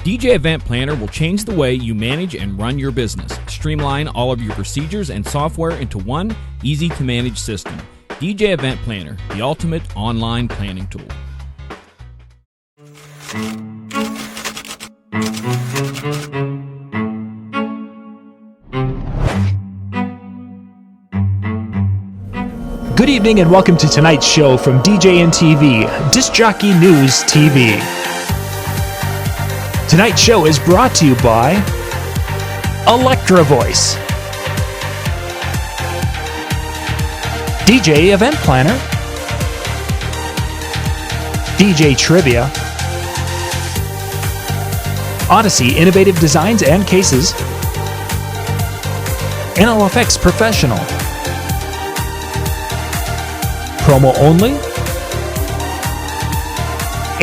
DJ Event Planner will change the way you manage and run your business. Streamline all of your procedures and software into one easy-to-manage system. DJ Event Planner, the ultimate online planning tool. Good evening and welcome to tonight's show from DJNTV, Disc Jockey News TV. Tonight's show is brought to you by Electra Voice, DJ Event Planner, DJ Trivia, Odyssey Innovative Designs and Cases, NLFX Professional, Promo Only,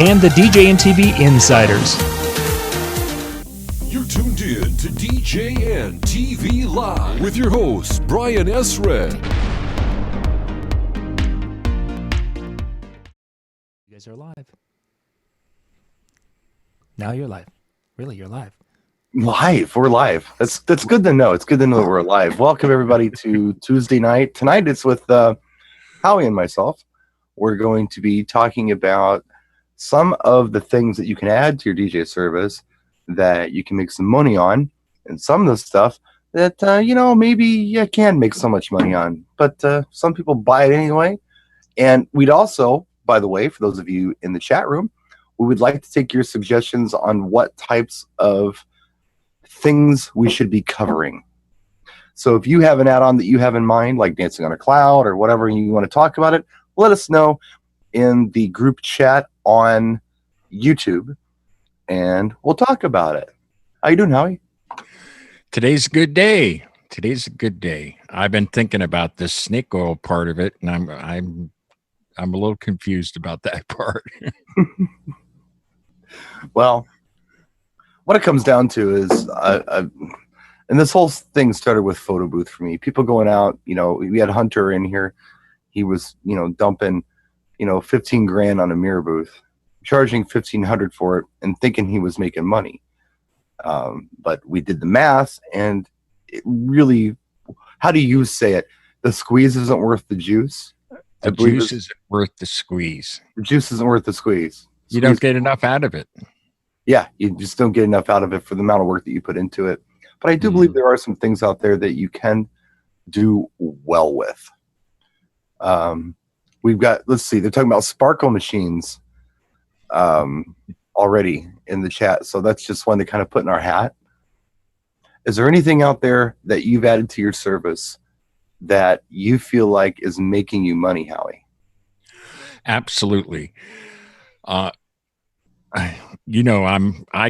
and the DJNTV Insiders. You're tuned in to DJNTV Live with your host, Brian S. Red. You guys are live. Now you're live. Really, you're live. Live. We're live. That's good to know. It's good to know that we're live. Welcome, everybody, to Tuesday night. Tonight it's with Howie and myself. We're going to be talking about some of the things that you can add to your DJ service that you can make some money on, and some of the stuff that, maybe you can't make so much money on, but some people buy it anyway. And we'd also, by the way, for those of you in the chat room, we would like to take your suggestions on what types of things we should be covering. So if you have an add-on that you have in mind, like Dancing on a Cloud or whatever, you want to talk about it, let us know in the group chat on YouTube, and we'll talk about it. How you doing, Howie? Today's a good day. Today's a good day. I've been thinking about this snake oil part of it, and I'm a little confused about that part. Well, what it comes down to is, and this whole thing started with photo booth for me. People going out, we had Hunter in here. He was, dumping, 15 grand on a mirror booth, charging 1,500 for it and thinking he was making money. But we did the math, and it really, how do you say it? The squeeze isn't worth the juice. The juice isn't worth the squeeze. The juice isn't worth the squeeze. You don't get enough out of it. Yeah, you just don't get enough out of it for the amount of work that you put into it. But I do believe there are some things out there that you can do well with. We've got, let's see, they're talking about sparkle machines already in the chat. So that's just one to kind of put in our hat. Is there anything out there that you've added to your service that you feel like is making you money, Howie? Absolutely. I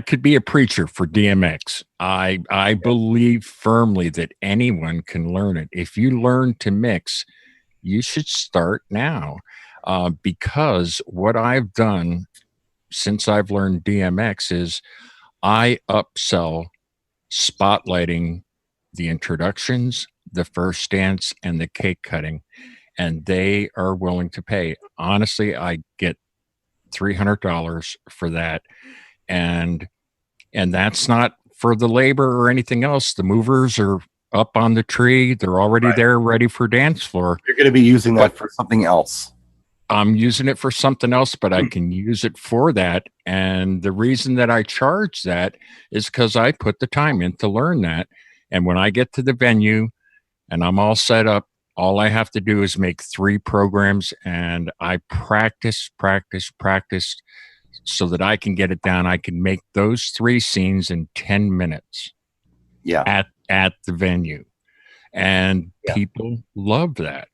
could be a preacher for DMX. I believe firmly that anyone can learn it. If you learn to mix, you should start now, because what I've done since I've learned DMX is I upsell spotlighting the introductions, the first dance, and the cake cutting, and they are willing to pay. Honestly, I get $300 for that, and that's not for the labor or anything else. The movers are up on the tree, they're already there, ready for dance floor. You're going to be using that for something else. I'm using it for something else, but I can use it for that. And the reason that I charge that is because I put the time in to learn that. And when I get to the venue and I'm all set up, all I have to do is make 3 programs, and I practice so that I can get it down. I can make those 3 scenes in 10 minutes. Yeah. At the venue. And people love that.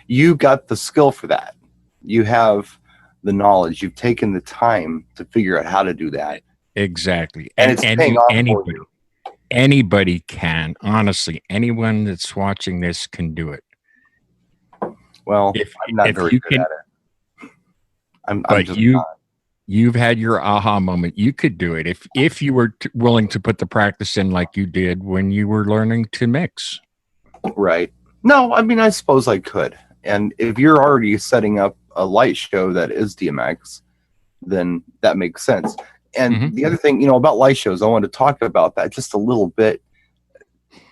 You got the skill for that. You have the knowledge. You've taken the time to figure out how to do that. Exactly. And it's paying off for you. Anybody can. Honestly, anyone that's watching this can do it. Well, I'm not very good at it. I'm just not. You've had your aha moment. You could do it if you were willing to put the practice in like you did when you were learning to mix. Right. No, I mean, I suppose I could. And if you're already setting up a light show that is DMX, then that makes sense. And the other thing, about light shows, I want to talk about that just a little bit.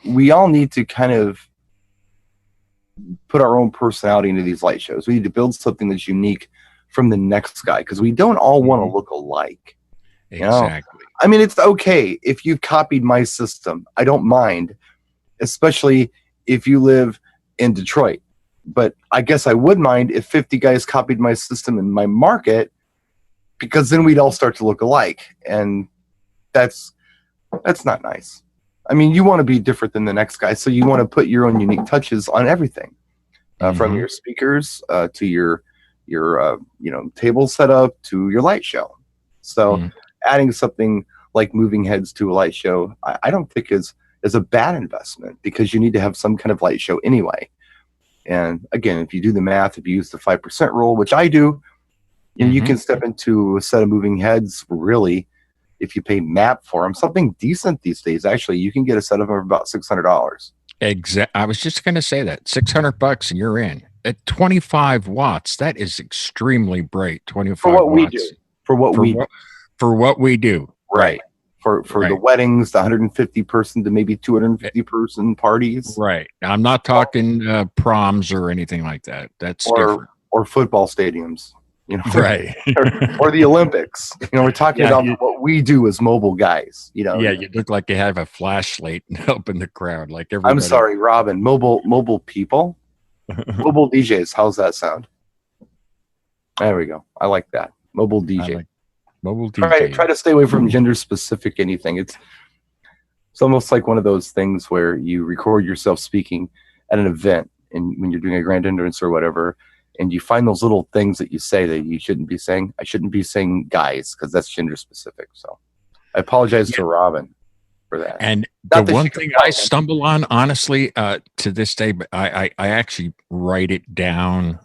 We all need to kind of put our own personality into these light shows. We need to build something that's unique from the next guy, because we don't all want to look alike. Exactly. I mean, it's okay if you copied my system. I don't mind, especially if you live in Detroit. But I guess I would mind if 50 guys copied my system in my market, because then we'd all start to look alike. And that's not nice. I mean, you want to be different than the next guy, so you want to put your own unique touches on everything, from your speakers to your table setup to your light show. So adding something like moving heads to a light show, I don't think is a bad investment, because you need to have some kind of light show anyway. And again, if you do the math, if you use the 5% rule, which I do, and you can step into a set of moving heads, really, if you pay MAP for them, something decent these days. Actually, you can get a set of them for about $600. I was just going to say that $600 and you're in at 25 watts. That is extremely bright. 25 for what watts. we do. For what we do. Right. For the weddings, the 150 person to maybe 250 person parties. Right. Now, I'm not talking proms or anything like that. That's different. Or football stadiums. Right. or the Olympics. We're talking about what we do as mobile guys. Yeah, you look like you have a flashlight up in the crowd, like everybody. I'm sorry, Robin. Mobile people, mobile DJs. How's that sound? There we go. I like that. Mobile DJ. Mobile DJ. Try to stay away from gender specific anything. It's almost like one of those things where you record yourself speaking at an event, and when you're doing a grand entrance or whatever, and you find those little things that you say that you shouldn't be saying. I shouldn't be saying guys, because that's gender specific. So I apologize to Robin for that. And the one thing I stumble on, honestly, to this day, but I actually write it down,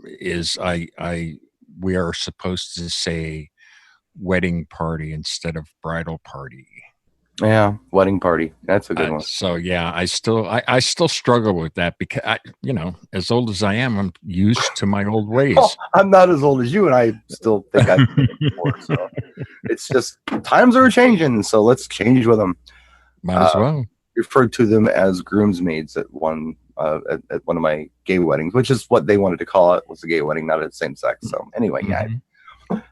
is we are supposed to say wedding party instead of bridal party. Yeah, wedding party. That's a good one. So yeah, I still struggle with that, because as old as I am, I'm used to my old ways. Oh, I'm not as old as you, and I still think I've been before. So it's just times are changing, so let's change with them. Might as well. Referred to them as groomsmaids at one of my gay weddings, which is what they wanted to call it, was a gay wedding, not a same sex. So anyway, yeah.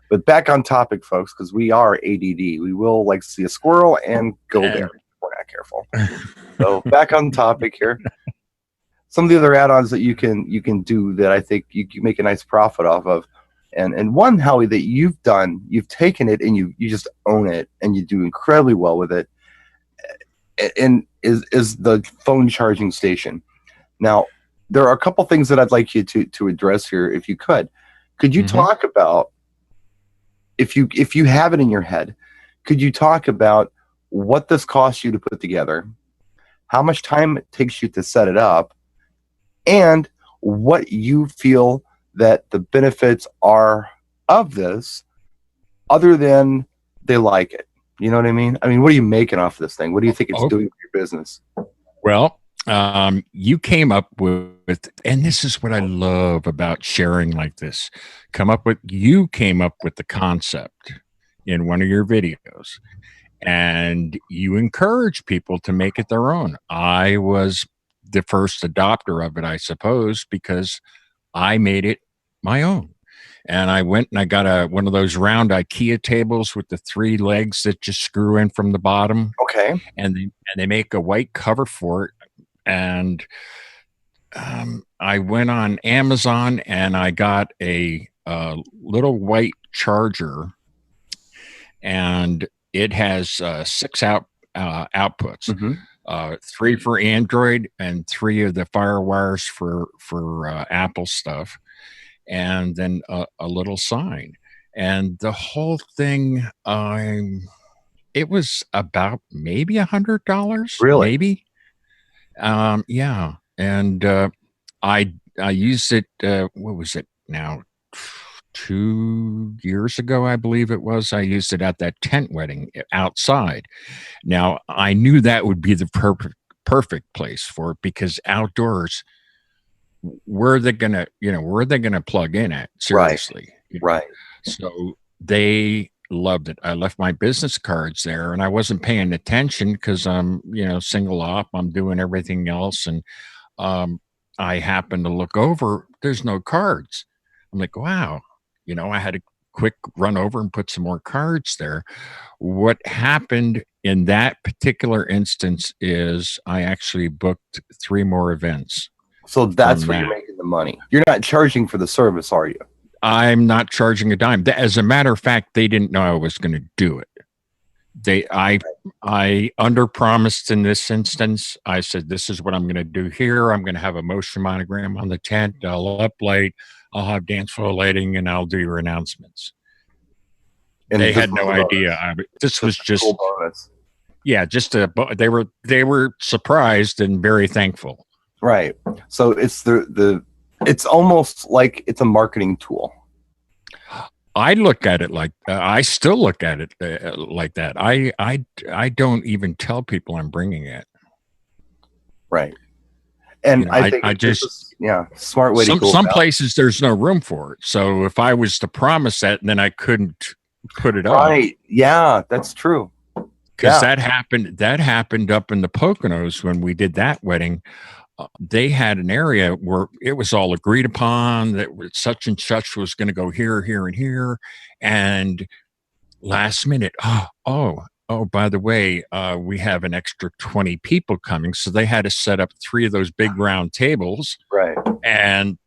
But back on topic, folks, because we are ADD. We will see a squirrel and go there if we're not careful. So back on topic here. Some of the other add-ons that you can do that I think you can make a nice profit off of. And one, Howie, that you've taken it and you just own it, and you do incredibly well with it, and is the phone charging station. Now, there are a couple things that I'd like you to address here, if you could. Could you talk about, if you have it in your head, could you talk about what this costs you to put together, how much time it takes you to set it up, and what you feel that the benefits are of this, other than they like it? You know what I mean? I mean, what are you making off this thing? What do you think it's doing for your business? Well, you came up with, and this is what I love about sharing like this, you came up with the concept in one of your videos, and you encourage people to make it their own. I was the first adopter of it, I suppose, because I made it my own. And I went and I got one of those round IKEA tables with the 3 legs that just screw in from the bottom. Okay. And they make a white cover for it. And I went on Amazon and I got a little white charger, and it has 6 outputs, 3 for Android and 3 of the FireWires for Apple stuff, and then a little sign. And the whole thing, it was about maybe $100. Really? Maybe. Yeah. And I used it, what was it now? 2 years ago, I believe it was. I used it at that tent wedding outside. Now, I knew that would be the perfect place for it, because outdoors, where are they gonna plug in at? Seriously. Right. So they loved it. I left my business cards there, and I wasn't paying attention because I'm, single op. I'm doing everything else, and I happened to look over. There's no cards. I'm like, wow. I had to quick run over and put some more cards there. What happened in that particular instance is I actually booked 3 more events. So that's where you're making the money. You're not charging for the service, are you? I'm not charging a dime. As a matter of fact, they didn't know I was going to do it. I underpromised in this instance. I said, this is what I'm going to do here. I'm going to have a motion monogram on the tent. I'll uplight. I'll have dance floor lighting, and I'll do your announcements. And they had no idea. This was just cool bonus. Yeah, they were surprised and very thankful. Right. So it's it's almost like it's a marketing tool. I look at it like I still look at it like that. I don't even tell people I'm bringing it. Right. And I think smart way to go. Some places there's no room for it. So if I was to promise that, then I couldn't put it up. Right. Yeah, that's true. Because that happened up in the Poconos when we did that wedding. They had an area where it was all agreed upon that such and such was going to go here, here, and here. And last minute, by the way, we have an extra 20 people coming. So they had to set up 3 of those big round tables. Right. And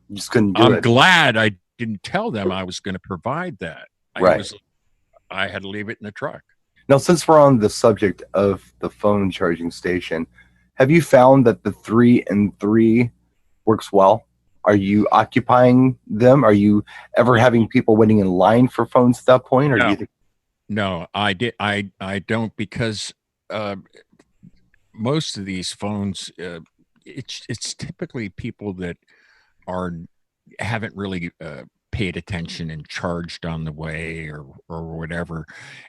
you just couldn't do it. I'm glad I didn't tell them I was going to provide that. I had to leave it in the truck. Now, since we're on the subject of the phone charging station, have you found that the 3 and 3 works well? Are you occupying them? Are you ever having people waiting in line for phones at that point? Or no. do you think? No, I don't, because most of these phones, it's typically people that haven't really paid attention and charged on the way or whatever.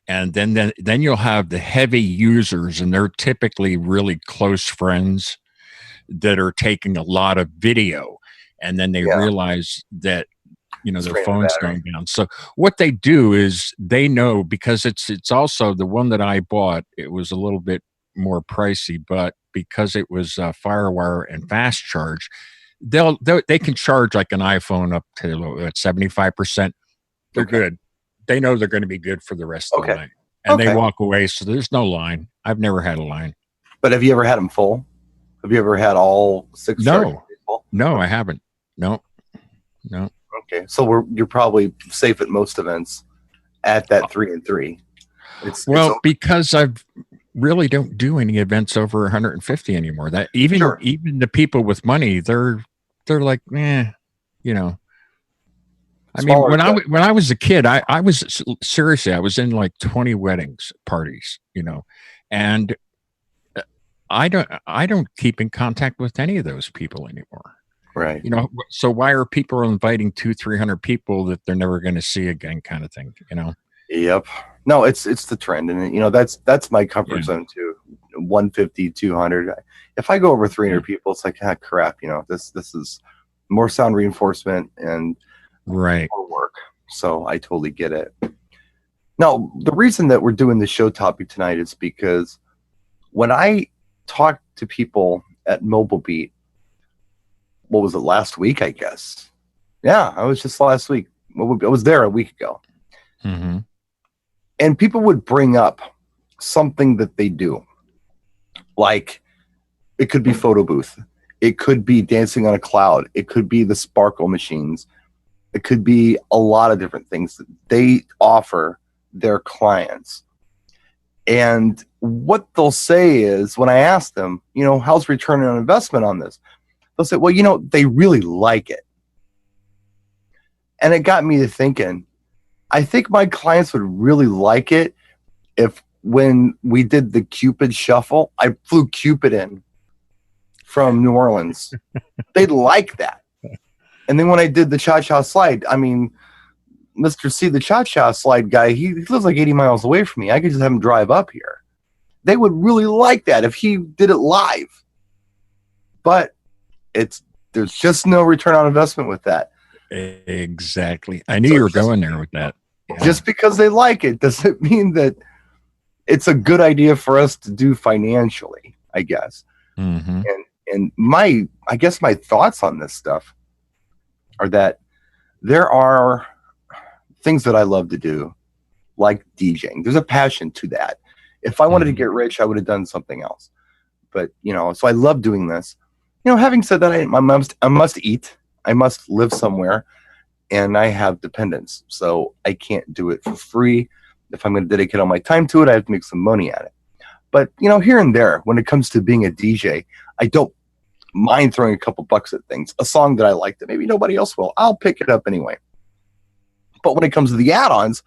And then you'll have the heavy users, and they're typically really close friends that are taking a lot of video, and then they realize that their phone's going down. So what they do is they know, because it's also the one that I bought, it was a little bit more pricey, but because it was Firewire and fast charge, they can charge like an iPhone up to 75%. They're good. They know they're going to be good for the rest of the night, and they walk away. So there's no line. I've never had a line. But have you ever had them full? Have you ever had all 6? No, I haven't. No. Okay, so you're probably safe at most events at that 3 and 3. Because I've really don't do any events over 150 anymore. That even the people with money, they're like, I mean, when I was a kid, I was seriously, I was in like 20 weddings parties, and I don't keep in contact with any of those people anymore. Right. So why are people inviting 200-300 people that they're never going to see again, kind of thing, Yep. No, it's the trend, and that's my comfort zone too. 150, 200. If I go over 300 people, it's like, crap. This is more sound reinforcement and more work. So I totally get it. Now, the reason that we're doing the show topic tonight is because when I talked to people at Mobile Beat, what was it, last week, I guess? Yeah, I was just last week. I was there a week ago. Mm-hmm. And people would bring up something that they do. Like, it could be photo booth. It could be dancing on a cloud. It could be the sparkle machines. It could be a lot of different things that they offer their clients. And what they'll say is, when I ask them, how's return on investment on this? They'll say, well, they really like it. And it got me to thinking, I think my clients would really like it if, when we did the Cupid Shuffle, I flew Cupid in from New Orleans. They'd like that. And then when I did the Cha-Cha Slide, I mean, Mr. C, the Cha-Cha Slide guy, he lives like 80 miles away from me. I could just have him drive up here. They would really like that if he did it live. But there's just no return on investment with that. Exactly. I knew you were going there with that. Just because they like it doesn't mean that it's a good idea for us to do financially, I guess. Mm-hmm. And I guess my thoughts on this stuff are that there are things that I love to do, like DJing. There's a passion to that. If I wanted to get rich, I would have done something else. But, so I love doing this. Having said that, I must eat. I must live somewhere. And I have dependents. So I can't do it for free. If I'm going to dedicate all my time to it, I have to make some money at it. But, here and there, when it comes to being a DJ, I don't mind throwing a couple bucks at things. A song that I like that maybe nobody else will, I'll pick it up anyway. But when it comes to the add-ons,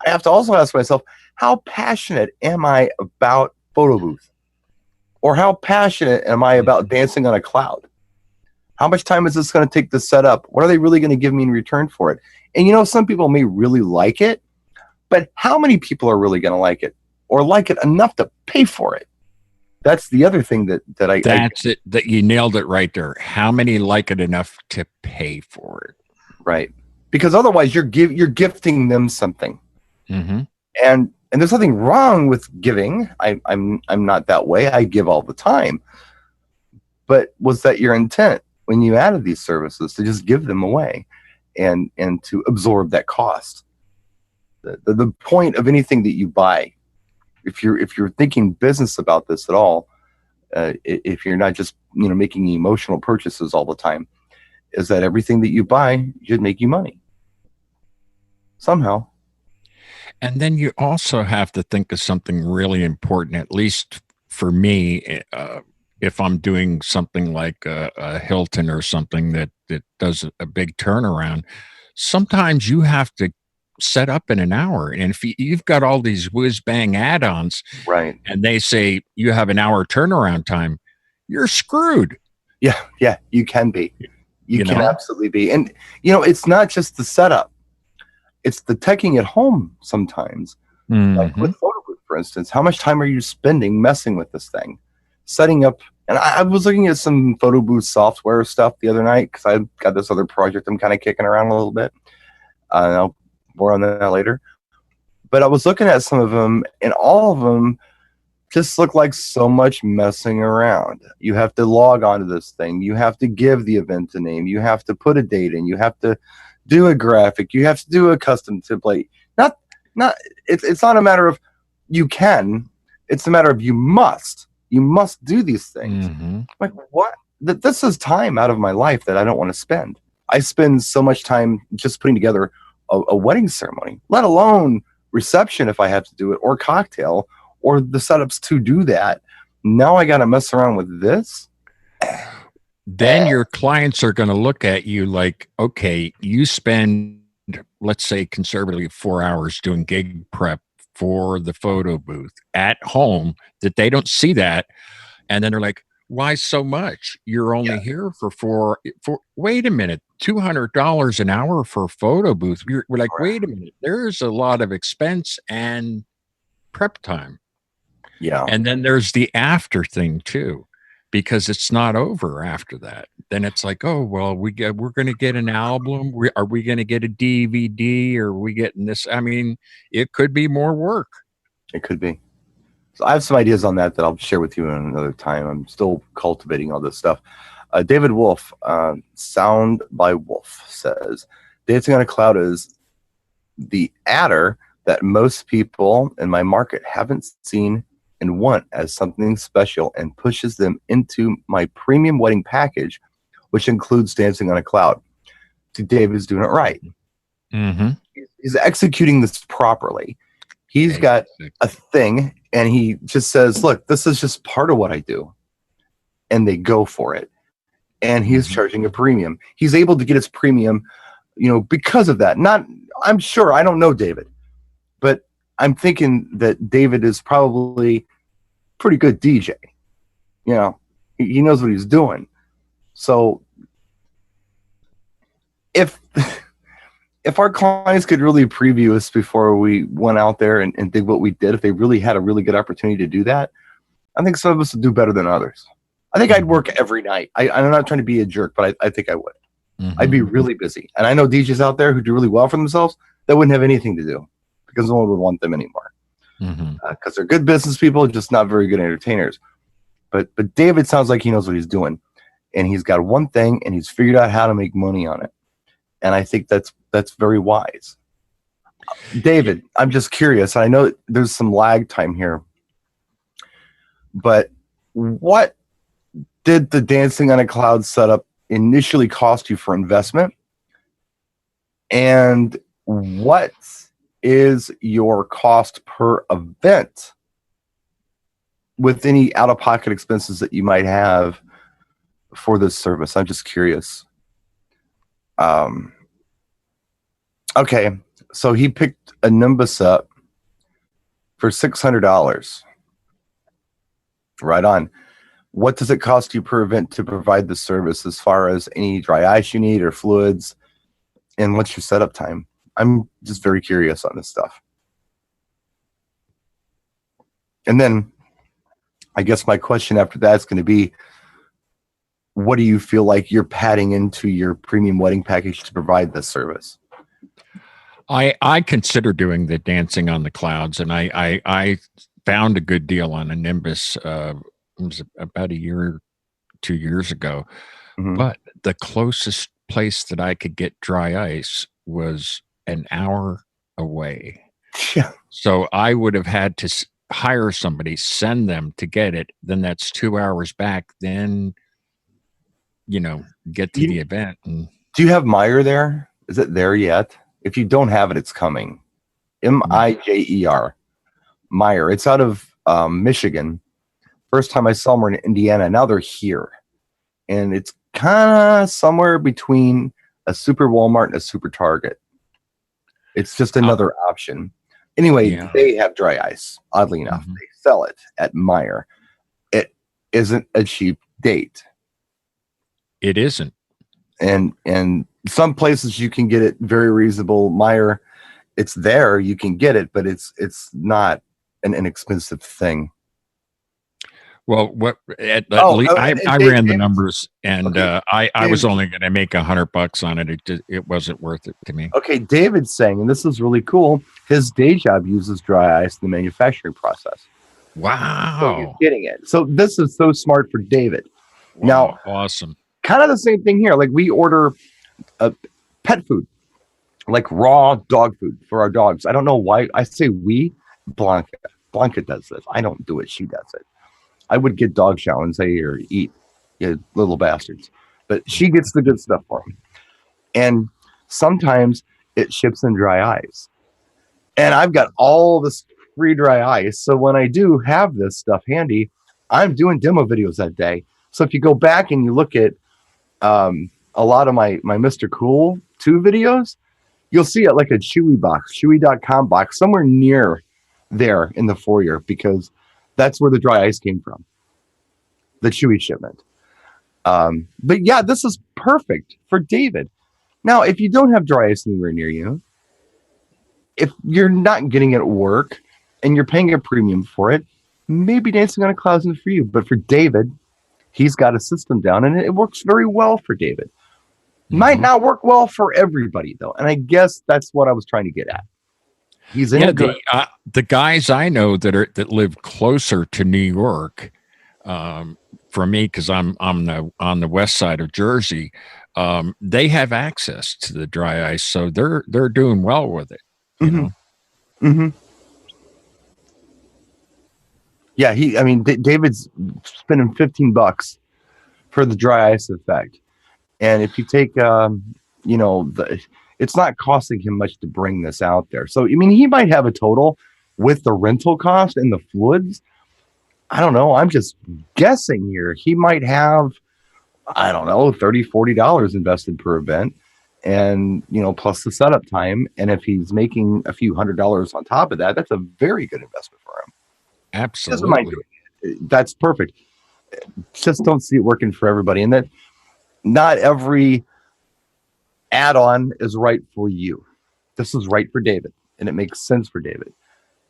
I have to also ask myself, how passionate am I about photo booth? Or how passionate am I about dancing on a cloud? How much time is this going to take to set up? What are they really going to give me in return for it? And some people may really like it, but how many people are really going to like it or like it enough to pay for it? That's the other thing that you nailed it right there. How many like it enough to pay for it? Right. Because otherwise you're gifting them something. Mm-hmm. And there's nothing wrong with giving. I'm not that way. I give all the time. But was that your intent when you added these services, to just give them away and to absorb that cost? The point of anything that you buy, if you're thinking business about this at all, if you're not just making emotional purchases all the time, is that everything that you buy should make you money somehow. And then you also have to think of something really important, at least for me, if I'm doing something like a Hilton or something that does a big turnaround. Sometimes you have to set up in an hour. And if you've got all these whiz-bang add-ons, right, and they say you have an hour turnaround time, you're screwed. Yeah, you can be. You can absolutely be. And, it's not just the setup. It's the teching at home sometimes. Mm-hmm. Like with photo booth, for instance, how much time are you spending messing with this thing? Setting up, and I was looking at some photo booth software stuff the other night because I've got this other project I'm kind of kicking around a little bit. I'll more on that later. But I was looking at some of them, and all of them just look like so much messing around. You have to log onto this thing. You have to give the event a name. You have to put a date in. You have to do a graphic. You have to do a custom template. It's not a matter of you can. It's a matter of you must. You must do these things. Mm-hmm. Like what? This is time out of my life that I don't want to spend. I spend so much time just putting together a wedding ceremony, let alone reception if I have to do it, or cocktail, or the setups to do that. Now I got to mess around with this. Then your clients are going to look at you like, okay, you spend, let's say conservatively 4 hours doing gig prep for the photo booth at home, that they don't see that. And then they're like, why so much? You're only here for wait a minute, $200 an hour for a photo booth. We're like, wait a minute, there's a lot of expense and prep time. Yeah. And then there's the after thing too, because it's not over after that. Then it's like, oh, well, we're going to get an album. Are we going to get a DVD? Or are we getting this? I mean, it could be more work. It could be. So I have some ideas on that I'll share with you in another time. I'm still cultivating all this stuff. David Wolf, Sound by Wolf, says, dancing on a cloud is the adder that most people in my market haven't seen and want as something special, and pushes them into my premium wedding package, which includes dancing on a cloud. See, David's doing it right. Mm-hmm. He's executing this properly. He's got a thing, and he just says, look, this is just part of what I do. And they go for it. And he's charging a premium. He's able to get his premium, because of that. I'm sure, I don't know David, but I'm thinking that David is probably pretty good DJ. He knows what he's doing. So if our clients could really preview us before we went out there and did what we did, if they really had a really good opportunity to do that, I think some of us would do better than others. I think I'd work every night. I'm not trying to be a jerk, but I think I would. Mm-hmm. I'd be really busy. And I know DJs out there who do really well for themselves. that wouldn't have anything to do because no one would want them anymore. Because they're good business people, just not very good entertainers. But David sounds like he knows what he's doing, and he's got one thing, and he's figured out how to make money on it. And I think that's very wise. David, I'm just curious. I know there's some lag time here, but what did the Dancing on a Cloud setup initially cost you for investment? And what is your cost per event with any out-of-pocket expenses that you might have for this service? I'm just curious. Okay, so he picked a Nimbus up for $600. Right on. What does it cost you per event to provide the service as far as any dry ice you need or fluids? And what's your setup time? I'm just very curious on this stuff. And then I guess my question after that is going to be, what do you feel like you're padding into your premium wedding package to provide this service? I consider doing the Dancing on the Clouds, and I found a good deal on a Nimbus. It was about 2 years ago. But the closest place that I could get dry ice was an hour away. Yeah. So I would have had to hire somebody, send them to get it. Then that's 2 hours back. Then, get to the event. And do you have Meyer there? Is it there yet? If you don't have it, it's coming. Mijer. Meyer. It's out of Michigan. First time I saw them were in Indiana. Now they're here. And it's kind of somewhere between a super Walmart and a super Target. It's just another option. Anyway, they have dry ice. Oddly enough, they sell it at Meyer. It isn't a cheap date. It isn't. And some places you can get it very reasonable. Meyer, it's there, you can get it, but it's not an inexpensive thing. Well, I Dave, ran the numbers, and I was only going to make $100 on it. It wasn't worth it to me. Okay, David's saying, and this is really cool, his day job uses dry ice in the manufacturing process. Wow. So he's getting it. So this is so smart for David. Wow, Now, awesome. Kind of the same thing here. Like we order pet food, like raw dog food for our dogs. I don't know why I say we. Blanca does this. I don't do it. She does it. I would get dog chow and say, here, eat, you little bastards. But she gets the good stuff for them. And sometimes it ships in dry ice. And I've got all this free dry ice. So when I do have this stuff handy, I'm doing demo videos that day. So if you go back and you look at a lot of my Mr. Cool 2 videos, you'll see it like a Chewy box, Chewy.com box, somewhere near there in the foyer, because that's where the dry ice came from, the Chewy shipment. But yeah, this is perfect for David. Now, if you don't have dry ice anywhere near you, if you're not getting it at work and you're paying a premium for it, maybe Dancing on a Cloud isn't for you. But for David, he's got a system down, and it works very well for David. Might not work well for everybody, though. And I guess that's what I was trying to get at. He's in the guys I know that live closer to New York, for me, because I'm on the west side of Jersey, they have access to the dry ice, so they're doing well with it. You know? Mm-hmm. Yeah, David's spending $15 for the dry ice effect, and if you take, it's not costing him much to bring this out there. So, he might have a total with the rental cost and the fluids. I don't know. I'm just guessing here. He might have, I don't know, $30, $40 invested per event, and, plus the setup time. And if he's making a few $100s on top of that, that's a very good investment for him. Absolutely. That's perfect. Just don't see it working for everybody. And that not every add-on is right for you. This is right for David, and it makes sense for David,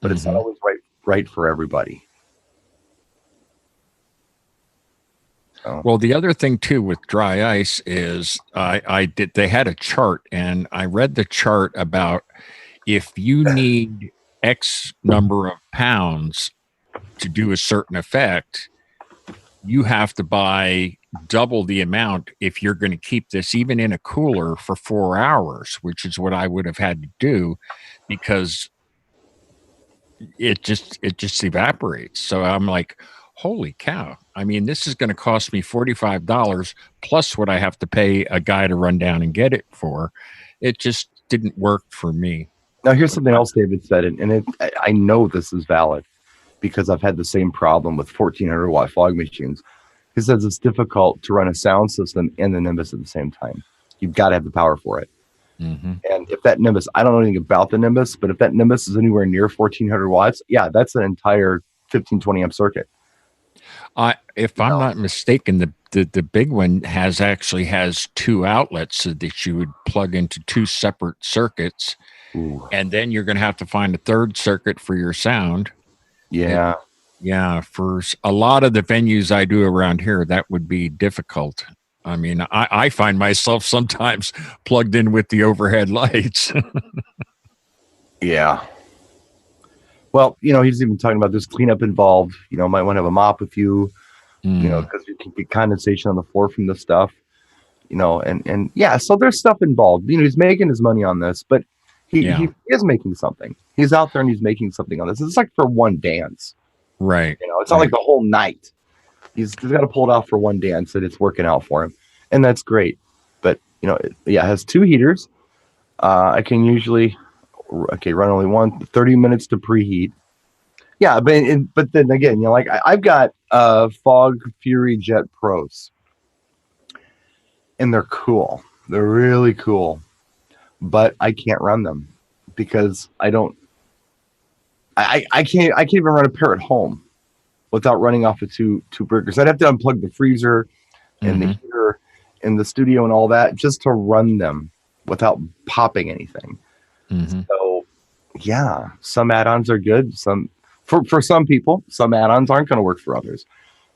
but it's not always right for everybody. So. Well, the other thing too with dry ice is they had a chart, and I read the chart about if you need X number of pounds to do a certain effect, you have to buy double the amount if you're going to keep this even in a cooler for 4 hours, which is what I would have had to do, because it just evaporates. So I'm like, holy cow. I mean, this is going to cost me $45 plus what I have to pay a guy to run down and get it for. It just didn't work for me. Now, here's something else David said, and I know this is valid because I've had the same problem with 1400 watt fog machines. He says it's difficult to run a sound system and the Nimbus at the same time. You've got to have the power for it. Mm-hmm. And if that Nimbus, I don't know anything about the Nimbus, but if that Nimbus is anywhere near 1400 watts, yeah, that's an entire 15-20 amp circuit. If I'm not mistaken, the big one has 2 outlets so that you would plug into 2 separate circuits. Ooh. And then you're going to have to find a third circuit for your sound. Yeah. Yeah. For a lot of the venues I do around here, that would be difficult. I mean, I find myself sometimes plugged in with the overhead lights. Yeah. Well, he's even talking about this cleanup involved. Might want to have a mop with you, because you can get condensation on the floor from this stuff, and yeah, so there's stuff involved. He's making his money on this, but he is making something. He's out there and he's making something on this. It's like for one dance. Right. It's not like the whole night. He's got to pull it off for one dance and it's working out for him. And that's great. But, it has 2 heaters. I can usually, run only 30 minutes to preheat. Yeah, but then again, I've got Fog Fury Jet Pros. And they're cool. They're really cool. But I can't run them because I can't even run a pair at home without running off of two breakers. I'd have to unplug the freezer and the heater in the studio and all that just to run them without popping anything. Mm-hmm. So yeah, some add-ons are good. For some people, some add-ons aren't going to work for others.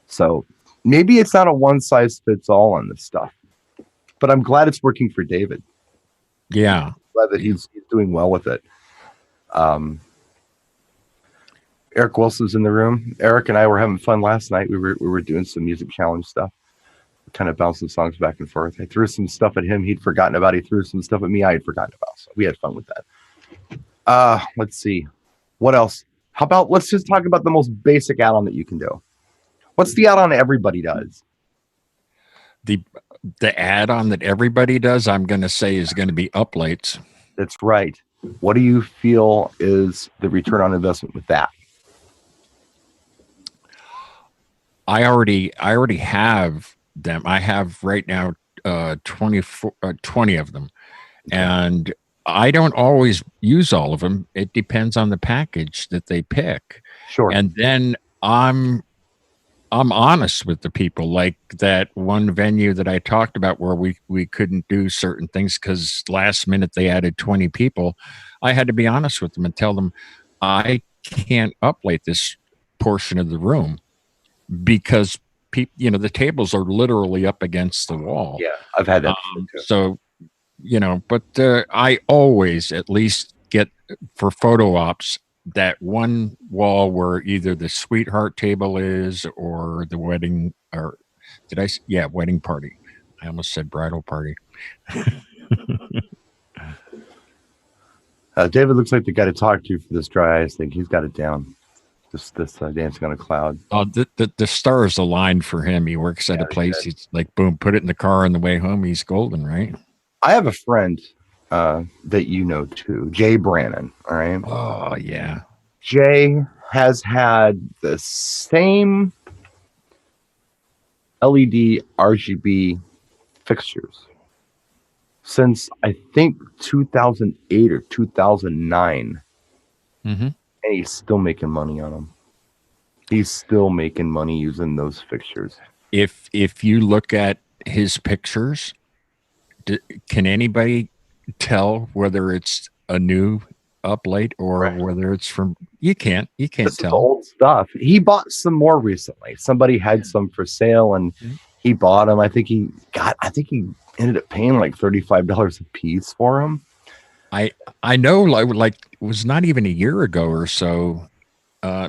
So maybe it's not a one size fits all on this stuff, but I'm glad it's working for David. Yeah. Glad that he's doing well with it. Eric Wilson's in the room. Eric and I were having fun last night. We were doing some music challenge stuff, kind of bouncing songs back and forth. I threw some stuff at him he'd forgotten about. He threw some stuff at me I had forgotten about. So we had fun with that. Let's see. What else? How about let's just talk about the most basic add-on that you can do. What's the add-on everybody does? The add-on that everybody does, I'm going to say, is going to be Uplights. That's right. What do you feel is the return on investment with that? I already have them. I have right now 20 of them, and I don't always use all of them. It depends on the package that they pick. Sure. And then I'm honest with the people, like that one venue that I talked about where we couldn't do certain things because last minute they added 20 people. I had to be honest with them and tell them I can't uplight this portion of the room because the tables are literally up against the wall. Yeah, I've had that. So, but I always at least get for photo ops that one wall where either the sweetheart table is or the wedding, or wedding party. I almost said bridal party. David looks like the guy to talk to for this dry ice thing. He's got it down. This dancing on a cloud. Oh, the stars aligned for him. He works at a place. He's like, boom, put it in the car on the way home. He's golden, right? I have a friend that you know too, Jay Brannon. All right. Oh yeah. Jay has had the same LED RGB fixtures since I think 2008 or 2009. Mm-hmm. And he's still making money on them. He's still making money using those fixtures. If you look at his pictures, can anybody tell whether it's a new uplight or whether it's from? You can't tell. Old stuff. He bought some more recently. Somebody had some for sale, and he bought them. I think he ended up paying like $35 a piece for them. I know, like it was not even a year ago or so.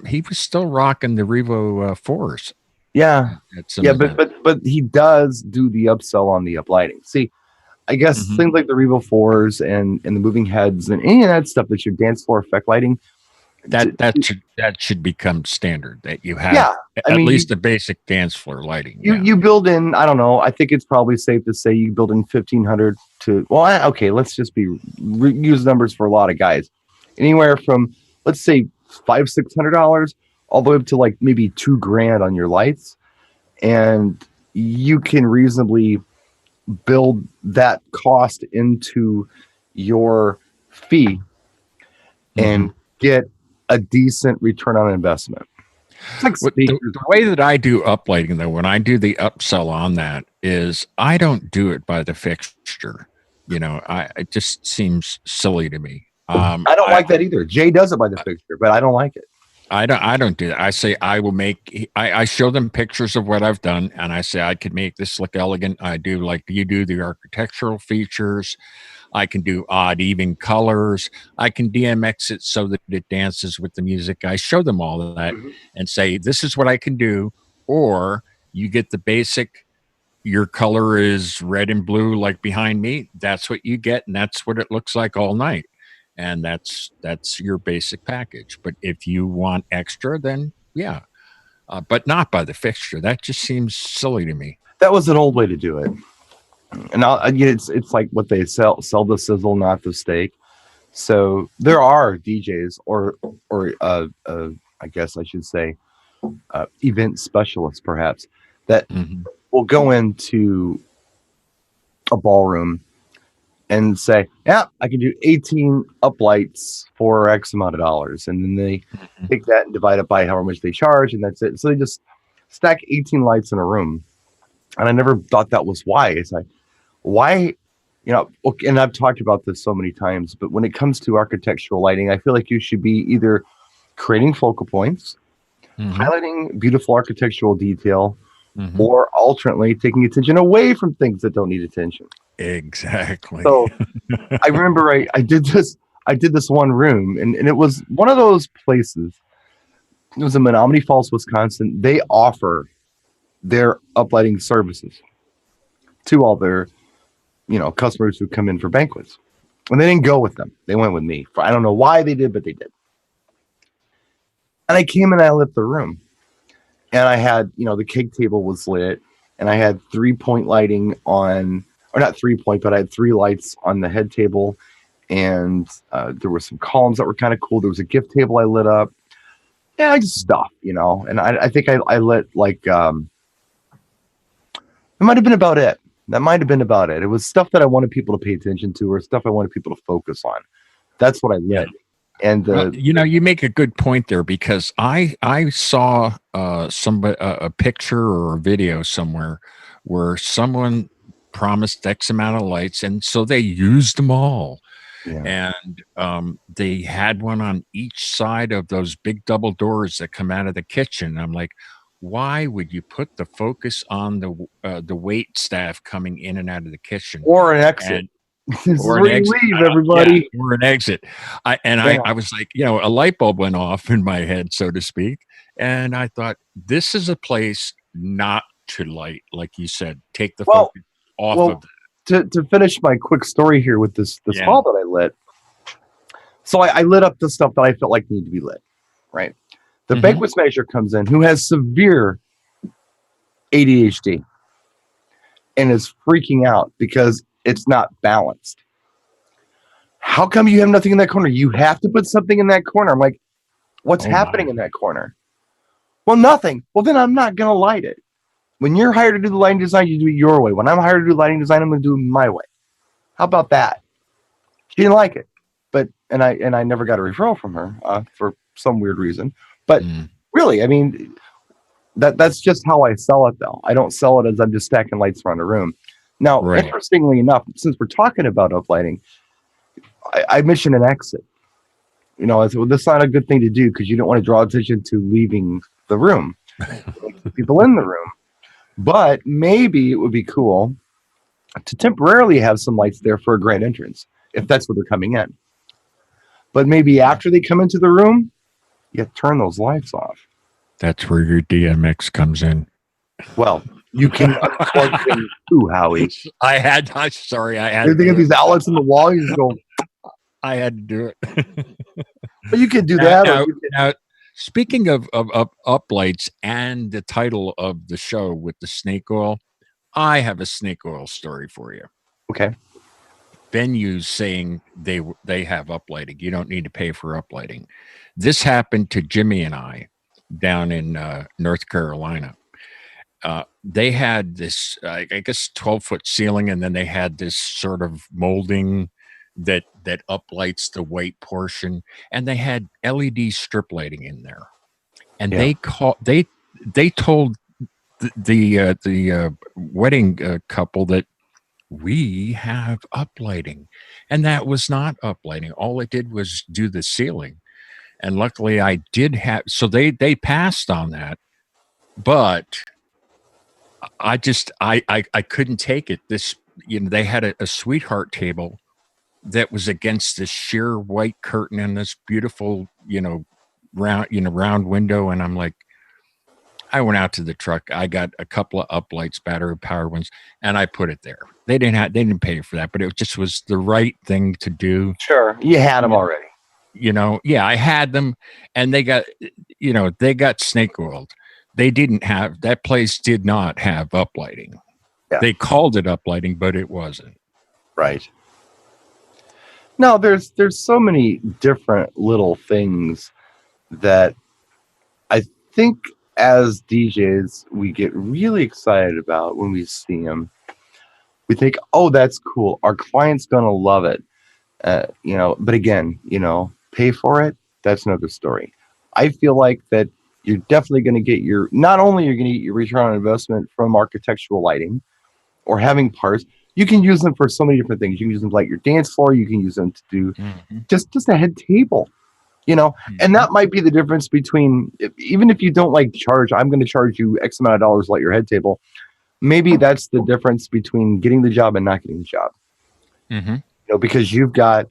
He was still rocking the Revo 4s. Yeah. At some Yeah, event. but he does do the upsell on the uplighting. See, I guess Mhm. things like the Revo 4s and the moving heads and any of that stuff that's your dance floor effect lighting. That should become standard, that you have Yeah. I at mean, least the basic dance floor lighting. you build in, I don't know, I think it's probably safe to say you build in 1,500 to, well, okay, let's just use numbers for a lot of guys. Anywhere from, let's say, $500-$600 all the way up to like maybe $2,000 on your lights. And you can reasonably build that cost into your fee and get a decent return on investment. It's like The way that I do uplighting, though, when I do the upsell on that, is I don't do it by the fixture. It just seems silly to me. I don't like that either. Jay does it by the fixture, but I don't like it. I don't do that. I say I show them pictures of what I've done, and I say I could make this look elegant. I do like you do the architectural features. I can do odd, even colors. I can DMX it so that it dances with the music. I show them all of that and say, this is what I can do. Or you get the basic, your color is red and blue, like behind me. That's what you get. And that's what it looks like all night. And that's your basic package. But if you want extra, then yeah, but not by the fixture. That just seems silly to me. That was an old way to do it. And it's like what they sell the sizzle, not the steak. So there are DJs or I guess I should say event specialists perhaps that will go into a ballroom and say, yeah, I can do 18 uplights for X amount of dollars. And then they take that and divide it by however much they charge, and that's it. So they just stack 18 lights in a room. And I never thought that was why. It's like, why, and I've talked about this so many times, but when it comes to architectural lighting, I feel like you should be either creating focal points, highlighting beautiful architectural detail, or alternately taking attention away from things that don't need attention. Exactly. So I remember I did this one room, and it was one of those places. It was in Menominee Falls, Wisconsin. They offer their uplighting services to all their customers who come in for banquets. And they didn't go with them. They went with me. I don't know why they did, but they did. And I came and I lit the room. And I had, the cake table was lit. And I had 3-point lighting on, or not 3-point, but I had 3 lights on the head table. And there were some columns that were kind of cool. There was a gift table I lit up. Yeah, just stuff, And I think I lit like, it might have been about it. That might have been about it. It was stuff that I wanted people to pay attention to, or stuff I wanted people to focus on. That's what I lit. And you make a good point there, because I saw a picture or a video somewhere where someone promised X amount of lights, and so they used them all. Yeah. And they had one on each side of those big double doors that come out of the kitchen. I'm like, why would you put the focus on the wait staff coming in and out of the kitchen, or an exit? Or an exit, leave, everybody. Yeah, or an exit. I was like, a light bulb went off in my head, so to speak, and I thought, this is a place not to light, like you said. Take the focus off of that. To finish my quick story here with this hall that I lit. So I lit up the stuff that I felt like needed to be lit, right? The banquet manager comes in who has severe ADHD and is freaking out because it's not balanced. How come you have nothing in that corner? You have to put something in that corner. I'm like, what's happening in that corner? Well, nothing. Well, then I'm not going to light it. When you're hired to do the lighting design, you do it your way. When I'm hired to do lighting design, I'm going to do it my way. How about that? She didn't like it, and I never got a referral from her for some weird reason. But really, I mean, that's just how I sell it, though. I don't sell it as I'm just stacking lights around a room. Now, interestingly enough, since we're talking about uplighting, I mentioned an exit. I said, well, that's not a good thing to do because you don't want to draw attention to leaving the room, people in the room. But maybe it would be cool to temporarily have some lights there for a grand entrance. if that's where they're coming in. But maybe after they come into the room, you turn those lights off. That's where your DMX comes in. Well, you can unplug things too, Howie. I'm sorry. I had They get these outlets in the wall. You just go. I had to do it. But you could do that. Now, speaking of uplights and the title of the show with the snake oil, I have a snake oil story for you. Okay. Venues saying they have uplighting. You don't need to pay for uplighting. This happened to Jimmy and I down in North Carolina. They had this, I guess, 12-foot ceiling, and then they had this sort of molding that uplights the white portion, and they had LED strip lighting in there. And they told the wedding couple that we have uplighting, and that was not uplighting. All it did was do the ceiling, and luckily I did have. So they passed on that, but I couldn't take it. This, they had a sweetheart table that was against this sheer white curtain and this beautiful, round window, and I'm like, I went out to the truck. I got a couple of uplights, battery powered ones, and I put it there. They didn't pay for that, but it just was the right thing to do. Sure, you had them already. I had them, and they got snake oiled. They didn't have, that place did not have uplighting. Yeah. They called it uplighting, but it wasn't. Right. No, there's so many different little things that I think as DJs we get really excited about when we see them. We think, oh, that's cool. Our client's gonna love it. But again, pay for it. That's another story. I feel like that you're definitely going to get not only you're going to get your return on investment from architectural lighting or having parts, you can use them for so many different things. You can use them to light your dance floor. You can use them to do just a head table, and that might be the difference between, even if you don't charge, I'm going to charge you X amount of dollars to light your head table. Maybe that's the difference between getting the job and not getting the job. Because you've got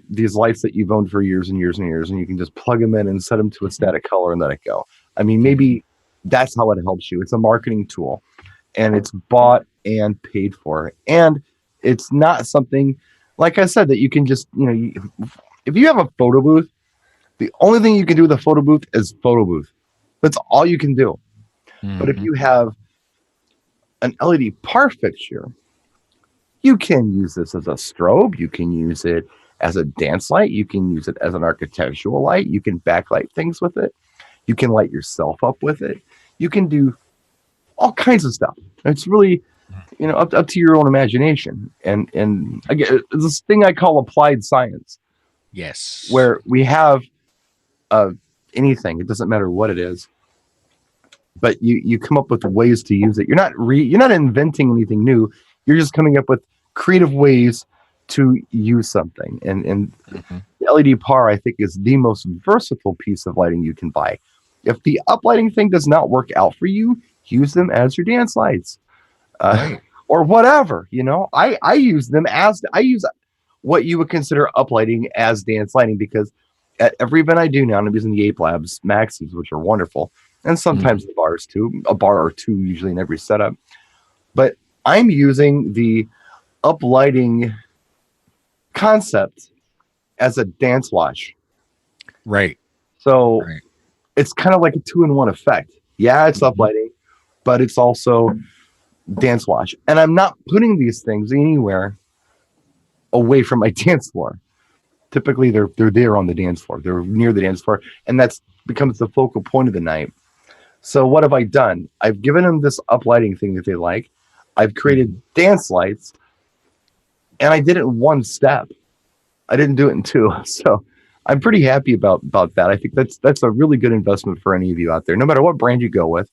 these lights that you've owned for years and years and years, and you can just plug them in and set them to a static color and let it go. I mean, maybe that's how it helps you. It's a marketing tool, and it's bought and paid for. And it's not something, like I said, that you can just, if you have a photo booth, the only thing you can do with a photo booth is photo booth. That's all you can do. But if you have an LED par fixture, you can use this as a strobe. You can use it as a dance light. You can use it as an architectural light. You can backlight things with it. You can light yourself up with it. You can do all kinds of stuff. It's really, up to your own imagination. And again, it's this thing I call applied science. Yes. Where we have anything. It doesn't matter what it is. But you come up with ways to use it. You're not inventing anything new. You're just coming up with creative ways to use something. And the LED par, I think, is the most versatile piece of lighting you can buy. If the uplighting thing does not work out for you, use them as your dance lights, or whatever. I use what you would consider uplighting as dance lighting, because at every event I do now, I'm using the Ape Labs Maxis, which are wonderful, and sometimes the bars too, a bar or two usually in every setup. But I'm using the uplighting concept as a dance watch. Right. So it's kind of like a 2-in-1 effect. Yeah, it's uplighting, but it's also dance watch. And I'm not putting these things anywhere away from my dance floor. Typically they're there on the dance floor. They're near the dance floor, and that's becomes the focal point of the night. So what have I done? I've given them this uplighting thing that they like. I've created dance lights, and I did it in one step. I didn't do it in two. So I'm pretty happy about that. I think that's a really good investment for any of you out there, no matter what brand you go with.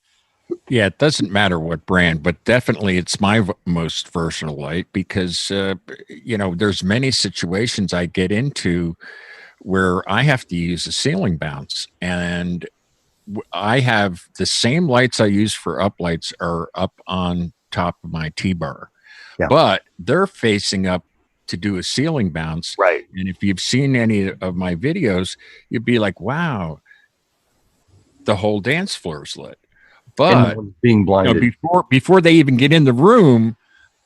Yeah, it doesn't matter what brand, but definitely it's my most versatile light, because, there's many situations I get into where I have to use a ceiling bounce, and I have the same lights I use for uplights are up on top of my T-bar, but they're facing up to do a ceiling bounce. Right. And if you've seen any of my videos, you'd be like, wow, the whole dance floor's lit. But and being blinded. Before they even get in the room,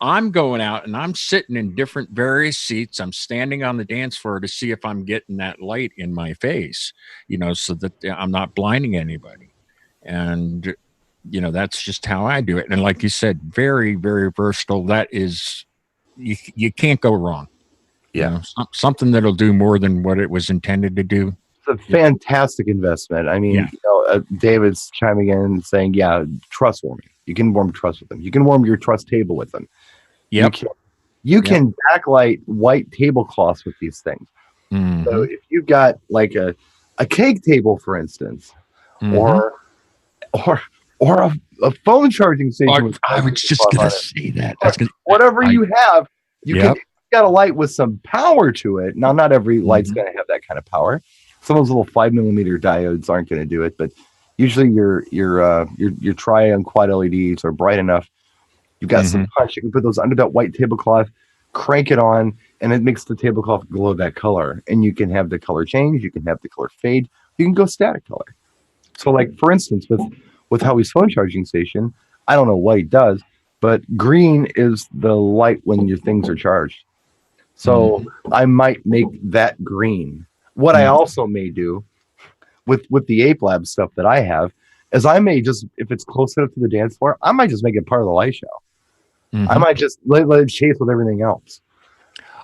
I'm going out and I'm sitting in different various seats. I'm standing on the dance floor to see if I'm getting that light in my face, so that I'm not blinding anybody. And, that's just how I do it. And like you said, very, very versatile. That is, you can't go wrong. Yeah. Something that'll do more than what it was intended to do. It's a fantastic investment. I mean, David's chiming in and saying, yeah, truss warming. You can warm truss with them. You can warm your truss table with them. Yep. You can backlight white tablecloths with these things. Mm-hmm. So if you've got like a cake table, for instance, or a phone charging station. I was just going to say that. Whatever you have, you can got a light with some power to it. Now, not every light's going to have that kind of power. Some of those little 5mm diodes aren't going to do it, but usually your tri and quad LEDs are bright enough. You've got some punch. You can put those under that white tablecloth, crank it on, and it makes the tablecloth glow that color. And you can have the color change. You can have the color fade. You can go static color. So, like for instance, with Howie's phone charging station, I don't know what he does, but green is the light when your things are charged. So I might make that green. What I also may do with the Ape Lab stuff that I have is I may just, if it's close enough to the dance floor, I might just make it part of the light show. I might just let it chase with everything else.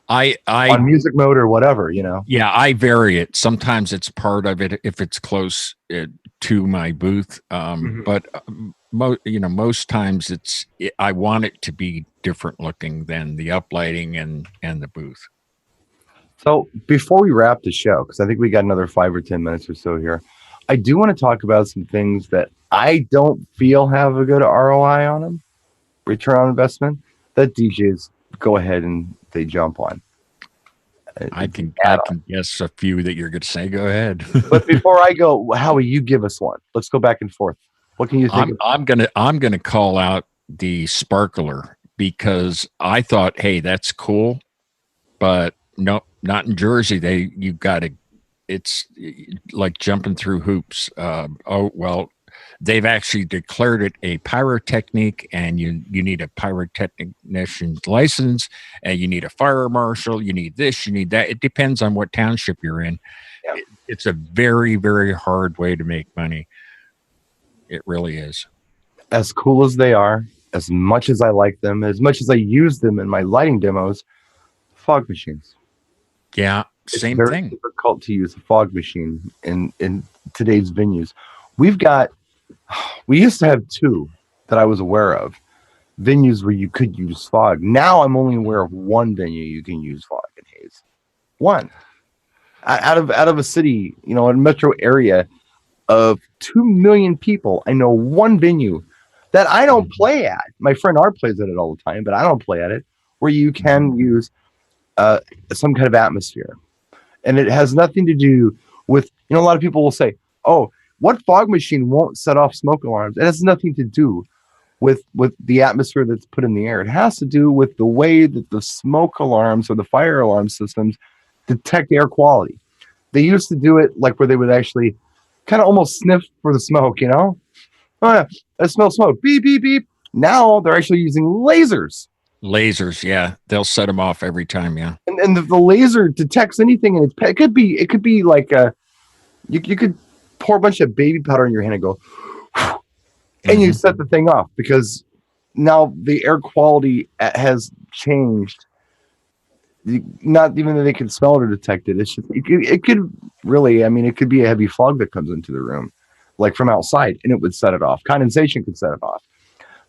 I on music mode or whatever, Yeah, I vary it. Sometimes it's part of it if it's close to my booth. But most times I want it to be different looking than the uplighting and the booth. So before we wrap the show, because I think we got another 5 or 10 minutes or so here, I do want to talk about some things that I don't feel have a good ROI on them, return on investment, that DJs go ahead and they jump on. I can guess a few that you're going to say. Go ahead. But before I go, Howie, you give us one. Let's go back and forth. What can you think? I'm gonna call out the sparkler because I thought, hey, that's cool, but no, not in Jersey. It's like jumping through hoops. They've actually declared it a pyrotechnic, and you need a pyrotechnician's license, and you need a fire marshal. You need this, you need that. It depends on what township you're in. Yeah. It's a very, very hard way to make money. It really is. As cool as they are, as much as I like them, as much as I use them in my lighting demos, fog machines. Yeah, same thing. It's difficult to use a fog machine in today's venues. We used to have 2 that I was aware of, venues where you could use fog. Now I'm only aware of 1 venue you can use fog and haze. 1. Out of a city, a metro area of 2 million people, I know 1 venue that I don't play at. My friend R plays at it all the time, but I don't play at it, where you can use some kind of atmosphere. And it has nothing to do with, a lot of people will say, oh, what fog machine won't set off smoke alarms? It has nothing to do with the atmosphere that's put in the air. It has to do with the way that the smoke alarms or the fire alarm systems detect air quality. They used to do it like where they would actually kind of almost sniff for the smoke, Oh yeah, I smell smoke. Beep, beep, beep. Now they're actually using lasers. Lasers, yeah. They'll set them off every time, yeah. And the laser detects anything, and it could be like you could pour a bunch of baby powder in your hand and go, and you set the thing off because now the air quality has changed. Not even that they can smell it or detect it. It's just it could really. I mean, it could be a heavy fog that comes into the room, like from outside, and it would set it off. Condensation could set it off.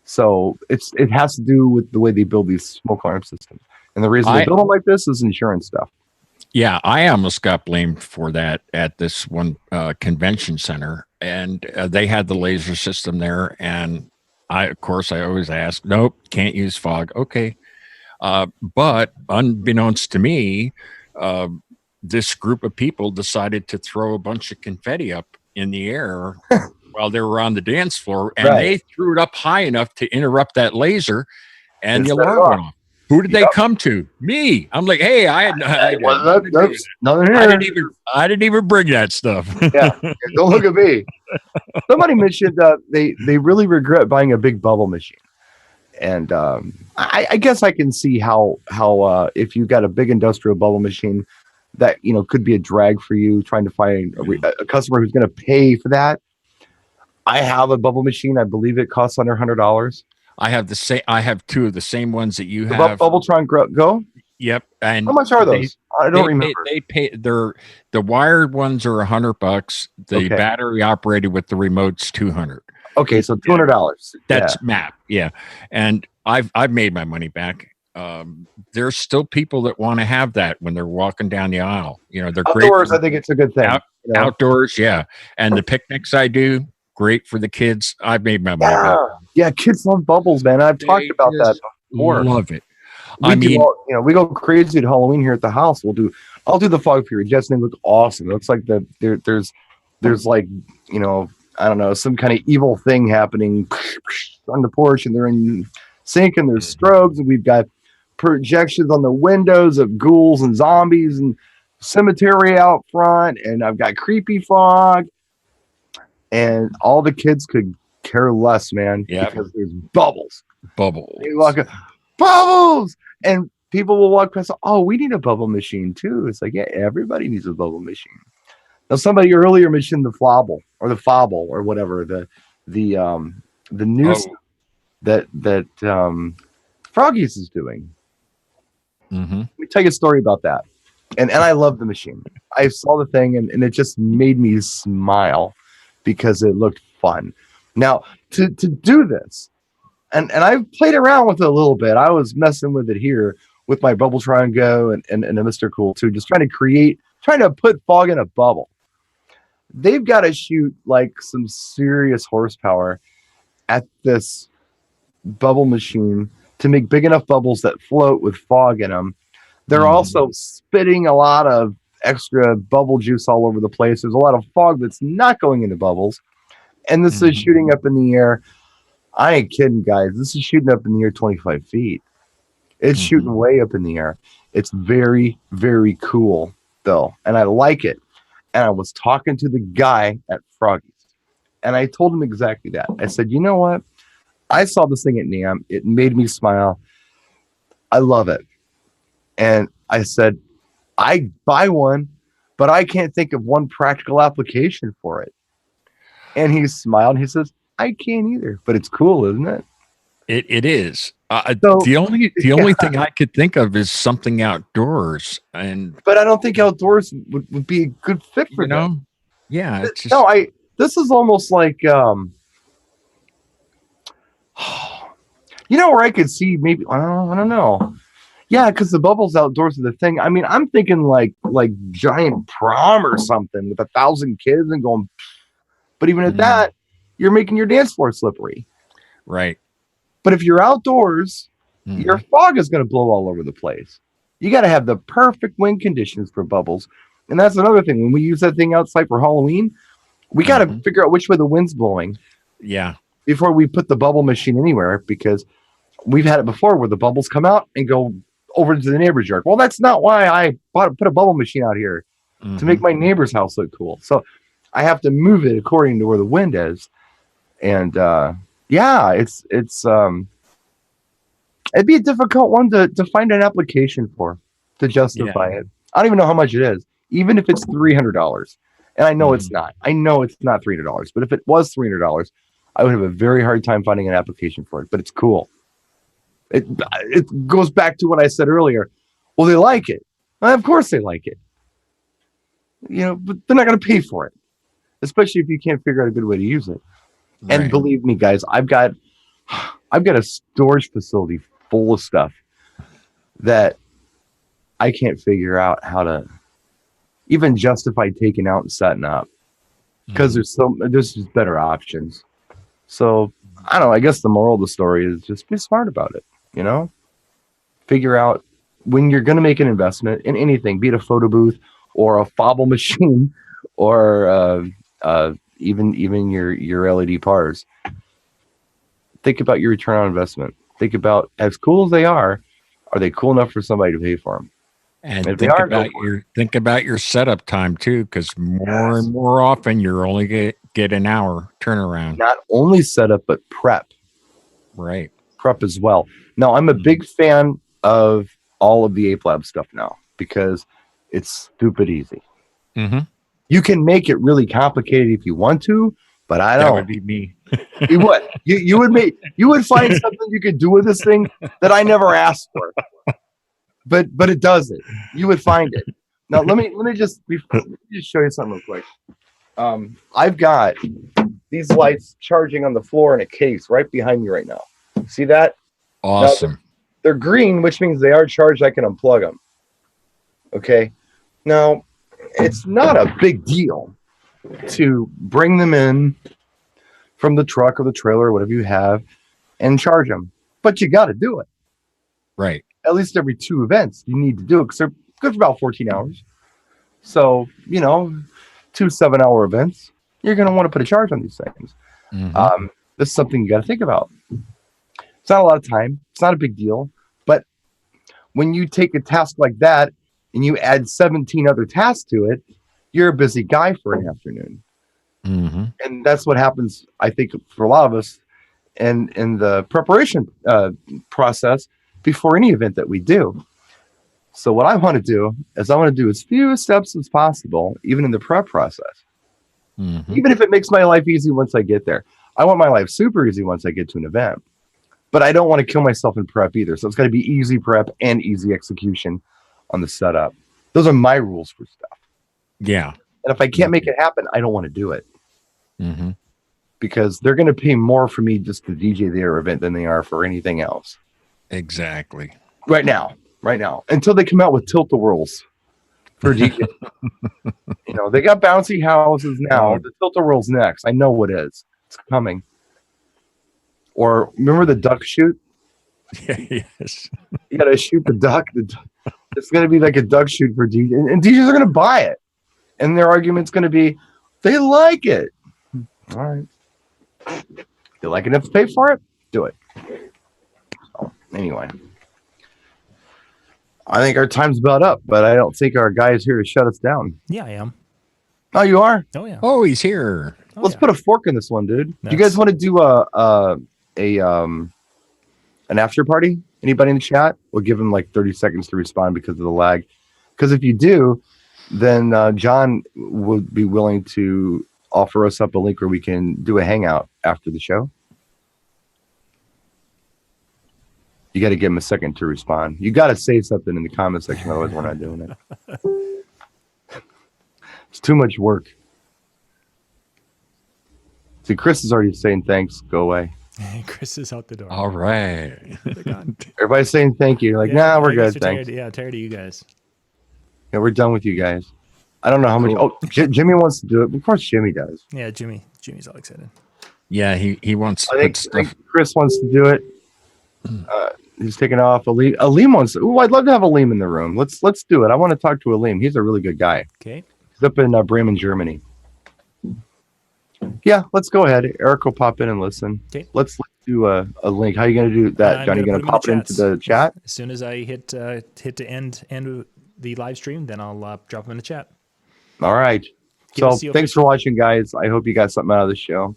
So it has to do with the way they build these smoke alarm systems, and the reason they build them like this is insurance stuff. Yeah, I almost got blamed for that at this one convention center, and they had the laser system there, and I always ask, nope, can't use fog. Okay. But unbeknownst to me, this group of people decided to throw a bunch of confetti up in the air while they were on the dance floor, and they threw it up high enough to interrupt that laser, and the alarm went off. Who did they come to? Me. I'm like, hey, I didn't even bring that stuff. Yeah, don't look at me. Somebody mentioned they really regret buying a big bubble machine, and I guess I can see how if you got a big industrial bubble machine, that could be a drag for you trying to find a customer who's going to pay for that. I have a bubble machine. I believe it costs under $100. I have two of the same ones that you have. Bubbletron Go. Yep. And how much are those? I don't remember. They pay the wired ones are $100. The battery operated with the remote's $200. Okay, so $200. That's MAP. Yeah, and I've made my money back. There's still people that want to have that when they're walking down the aisle. They're outdoors. Great I think it's a good thing. Outdoors, yeah. And the picnics I do, great for the kids. I've made my money back. Yeah, kids love bubbles, man. I've talked about that before. Love it. We go crazy at Halloween here at the house. I'll do the fog fury. Just they look awesome. It looks like there's like I don't know, some kind of evil thing happening on the porch, and they're in sync, and there's strobes, and we've got projections on the windows of ghouls and zombies and cemetery out front, and I've got creepy fog, and all the kids could care less, man. Yeah, because there's bubbles. They walk up, bubbles, and people will walk past. Oh, we need a bubble machine too. It's like, yeah, everybody needs a bubble machine. Now, somebody earlier mentioned the flobble or the fobble or whatever the new stuff that Froggies is doing. Mm-hmm. Let me tell you a story about that. And I love the machine. I saw the thing and it just made me smile because it looked fun. Now, to do this, and I've played around with it a little bit. I was messing with it here with my Bubbletron Go and a Mr. Cool too, just trying to put fog in a bubble. They've got to shoot like some serious horsepower at this bubble machine to make big enough bubbles that float with fog in them. They're also spitting a lot of extra bubble juice all over the place. There's a lot of fog that's not going into bubbles. And this is shooting up in the air. I ain't kidding, guys. This is shooting up in the air 25 feet. It's shooting way up in the air. It's very, very cool, though. And I like it. And I was talking to the guy at Froggies. And I told him exactly that. I said, you know what? I saw this thing at NAMM. It made me smile. I love it. And I said, I buy one, but I can't think of one practical application for it. And he smiled. He says, I can't either, but it's cool, isn't it? It is. The only thing I could think of is something outdoors, but I don't think outdoors would be a good fit for them. Yeah. It's just, this is almost like where I could see maybe I don't know. Yeah, because the bubbles outdoors are the thing. I mean, I'm thinking like giant prom or something with 1,000 kids and going. But even at that, you're making your dance floor slippery. Right. But if you're outdoors, your fog is going to blow all over the place. You got to have the perfect wind conditions for bubbles. And that's another thing. When we use that thing outside for Halloween, we got to figure out which way the wind's blowing. Yeah. Before we put the bubble machine anywhere, because we've had it before where the bubbles come out and go over to the neighbor's yard. Well, that's not why I put a bubble machine out here to make my neighbor's house look cool. So I have to move it according to where the wind is. And it's it'd be a difficult one to find an application for to justify it. I don't even know how much it is, even if it's $300. And I know it's not. I know it's not $300. But if it was $300, I would have a very hard time finding an application for it. But it's cool. It goes back to what I said earlier. Well, they like it. Well, of course they like it. But they're not going to pay for it, especially if you can't figure out a good way to use it. Right. And believe me, guys, I've got a storage facility full of stuff that I can't figure out how to even justify taking out and setting up because there's just better options. So I don't know. I guess the moral of the story is just be smart about it. Figure out when you're going to make an investment in anything, be it a photo booth or a fobble machine or even your LED pars. Think about your return on investment. Think about, as cool as they are are they cool enough for somebody to pay for them? And If they think are, about your setup time too, because more and more often you're only get an hour turnaround. Not only setup, but prep. Right. Prep as well. Now, I'm a big fan of all of the Ape Lab stuff now because it's stupid easy. Mm-hmm. You can make it really complicated if you want to, but I don't. That would be me. You would. You would find something you could do with this thing that I never asked for. But it does it. You would find it. Now let me just show you something real quick. I've got these lights charging on the floor in a case right behind me right now. See that? Awesome. Now, they're green, which means they are charged. I can unplug them. Okay. Now, it's not a big deal to bring them in from the truck or the trailer or whatever you have and charge them, but you got to do it. Right. At least every 2 events, you need to do it because they're good for about 14 hours. So, 2 7-hour events, you're going to want to put a charge on these things. Mm-hmm. This is something you got to think about. It's not a lot of time. It's not a big deal. But when you take a task like that and you add 17 other tasks to it, you're a busy guy for an afternoon. Mm-hmm. And that's what happens, I think, for a lot of us in the preparation process before any event that we do. So what I want to do is I want to do as few steps as possible, even in the prep process. Mm-hmm. Even if it makes my life easy once I get there. I want my life super easy once I get to an event. But I don't want to kill myself in prep either. So it's got to be easy prep and easy execution on the setup. Those are my rules for stuff. Yeah. And if I can't make it happen, I don't want to do it. Mm-hmm. Because they're going to pay more for me just to DJ their event than they are for anything else. Exactly. Right now, until they come out with tilt-a-whirls for DJ. They got bouncy houses now. The tilt-a-whirl's next. I know what it is. It's coming. Or remember the duck shoot? Yes. You got to shoot the duck. It's going to be like a duck shoot for DJ, and DJs are going to buy it. And their argument's going to be, they like it. All right. You like enough to pay for it? Do it. So, anyway. I think our time's about up, but I don't think our guy is here to shut us down. Yeah, I am. Oh, you are? Oh, yeah. Oh, he's here. Let's put a fork in this one, dude. Do you guys want to do an after party? Anybody in the chat? We'll give him like 30 seconds to respond because of the lag. Because if you do, then John would be willing to offer us up a link where we can do a hangout after the show. You got to give him a second to respond. You got to say something in the comment section, otherwise we're not doing it. It's too much work. See, Chris is already saying thanks. Go away. Chris is out the door. All right. Everybody's saying thank you. Like, nah, we're good. Thanks. Tired of you guys. Yeah, we're done with you guys. I don't know how much. Oh, Jimmy wants to do it. Of course, Jimmy does. Yeah, Jimmy's all excited. Yeah, he wants to I think Chris wants to do it. He's taking off. Aleem wants. I'd love to have Aleem in the room. Let's do it. I want to talk to Aleem. He's a really good guy. Okay. He's up in Bremen, Germany. Yeah, let's go ahead. Eric will pop in and listen. Okay. Let's do a link. How are you going to do that, John? You going to pop it into the chat? As soon as I hit to end the live stream, then I'll drop them in the chat. All right. So thanks for watching, guys. I hope you got something out of the show.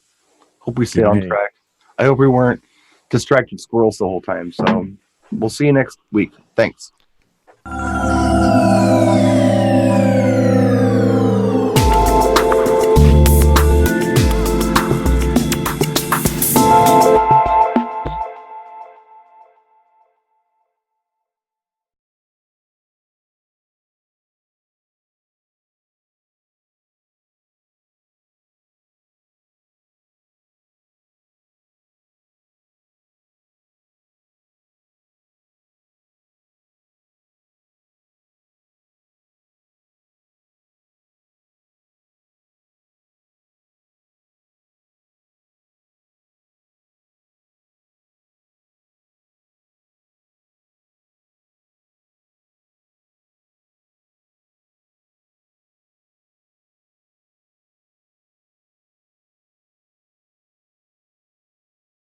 Hope we stayed on track. I hope we weren't distracted squirrels the whole time. So we'll see you next week. Thanks.